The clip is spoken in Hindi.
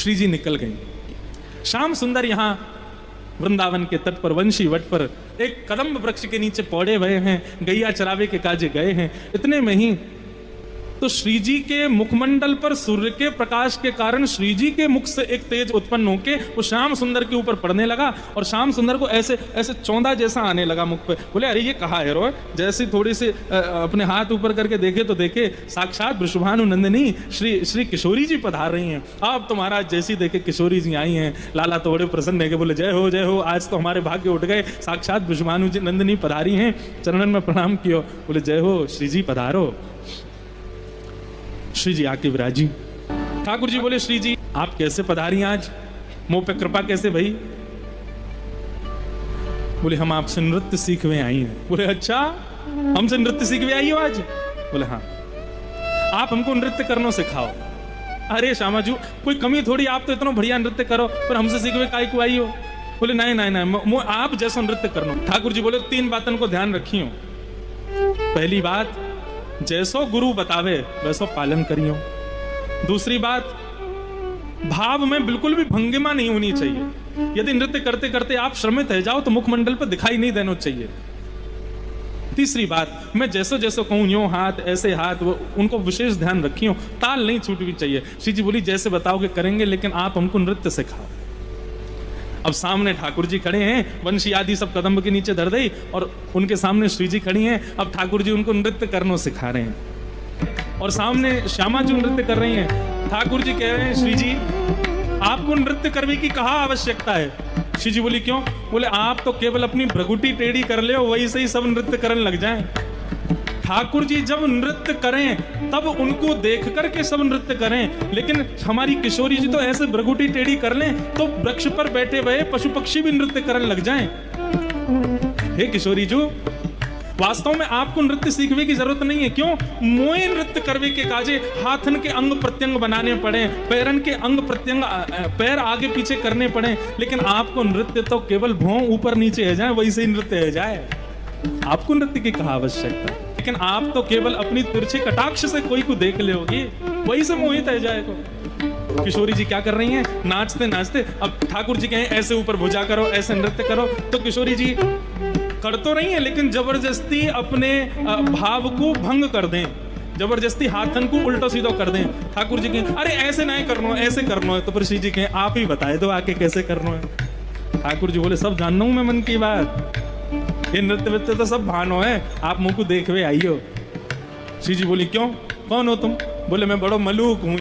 श्री जी निकल गई। श्याम सुंदर यहाँ वृंदावन के तट पर वंशी वट पर एक कदम्ब वृक्ष के नीचे पौड़े हुए हैं, गैया चरावे के काजे गए हैं। इतने में ही तो श्री जी के मुखमंडल पर सूर्य के प्रकाश के कारण श्री जी के मुख से एक तेज उत्पन्न होके वो श्याम सुंदर के ऊपर पड़ने लगा और श्याम सुंदर को ऐसे ऐसे चौंधा जैसा आने लगा मुख पे। बोले अरे ये कहा है रो, जैसे थोड़ी सी अपने हाथ ऊपर करके देखे तो देखे साक्षात वृषभानु नंदिनी श्री किशोरी जी पधार रही हैं। अब तो महाराज जैसी देखे किशोरी जी आई हैं, लाला तो बड़े प्रसन्न है कि बोले जय हो, आज तो हमारे भाग्य उठ गए, साक्षात वृषभानु जी नंदिनी पधारी हैं, चरणन में प्रणाम कियो। बोले जय हो श्री जी पधारो। श्री जी आके विराजी। ठाकुर जी बोले श्री जी आप कैसे पधारी आज, मुंह पे कृपा कैसे भई? बोले हम आपसे नृत्य सीखने आई हैं। बोले अच्छा हमसे नृत्य सीखने आई हो आज? बोले हाँ। आप हमको नृत्य करना सिखाओ। अरे श्यामा जी कोई कमी थोड़ी, आप तो इतना बढ़िया नृत्य करो, पर हमसे सीखने काहे को आई हो? बोले नहीं आप जैसा नृत्य करना। ठाकुर जी बोले 3 बातों को ध्यान रखियो। पहली बात जैसो गुरु बतावे वैसो पालन करियो। दूसरी बात भाव में बिल्कुल भी भंगिमा नहीं होनी चाहिए। यदि नृत्य करते करते आप श्रमित रह जाओ तो मुखमंडल पर दिखाई नहीं देना चाहिए। तीसरी बात मैं जैसो जैसो कहूं यूं हाथ ऐसे हाथ, वो उनको विशेष ध्यान रखियो, ताल नहीं छूटनी चाहिए। श्री जी बोली जैसे बताओगे करेंगे, लेकिन आप हमको नृत्य सिखाओ। अब सामने ठाकुर जी खड़े हैं, वंशी आदि सब कदम्ब के नीचे धर दई और उनके सामने श्री जी खड़ी हैं। अब ठाकुर जी उनको नृत्य करना सिखा रहे हैं और सामने श्यामा जी नृत्य कर रही हैं। ठाकुर जी कह रहे हैं श्री जी आपको नृत्य करने की कहाँ आवश्यकता है? श्री जी बोली क्यों? बोले आप तो केवल अपनी भ्रगुटी टेढ़ी कर ले, वही से ही सब नृत्य करने लग जाएं। ठाकुर जी जब नृत्य करें तब उनको देख करके सब नृत्य करें, लेकिन हमारी किशोरी जी तो ऐसे भ्रगुटी टेढ़ी कर लें तो वृक्ष पर बैठे हुए पशु पक्षी भी नृत्य करने लग जाएं। हे किशोरी जी वास्तव में आपको नृत्य सीखने की जरूरत नहीं है। क्यों? मोए नृत्य करवे के काजे हाथन के अंग प्रत्यंग बनाने पड़े, पैरन के अंग प्रत्यंग पैर आगे पीछे करने पड़े, लेकिन आपको नृत्य तो केवल भौं ऊपर नीचे है जाए वैसे ही नृत्य है जाए। आपको नृत्य की कहाँ आवश्यकता? लेकिन आप तो केवल अपनी तिरछे कटाक्ष से कोई को देख लोगे वही से मोहित है जाएगा। किशोरी जी क्या कर रही हैं? नाचते नाचते अब ठाकुर जी कहें ऐसे ऊपर भुजा करो, ऐसे नृत्य करो, तो किशोरी जी कर तो नहीं है लेकिन जबरदस्ती अपने भाव को भंग कर दें, जबरदस्ती हाथन को उल्टा सीधा कर दें। ठाकुर जी कहें अरे ऐसे नहीं करना, ऐसे करना है, तो फिर श्री जी कहें आप ही बताए दो आके कैसे करना है। ठाकुर जी बोले सब जानना हूं मैं मन की बात, ये नृत्य वृत्य तो सब भानो है, आप मुंह को देखवे आइयो। श्री जी बोली क्यों, कौन हो तुम? बोले मैं बड़ो मलूक हूं।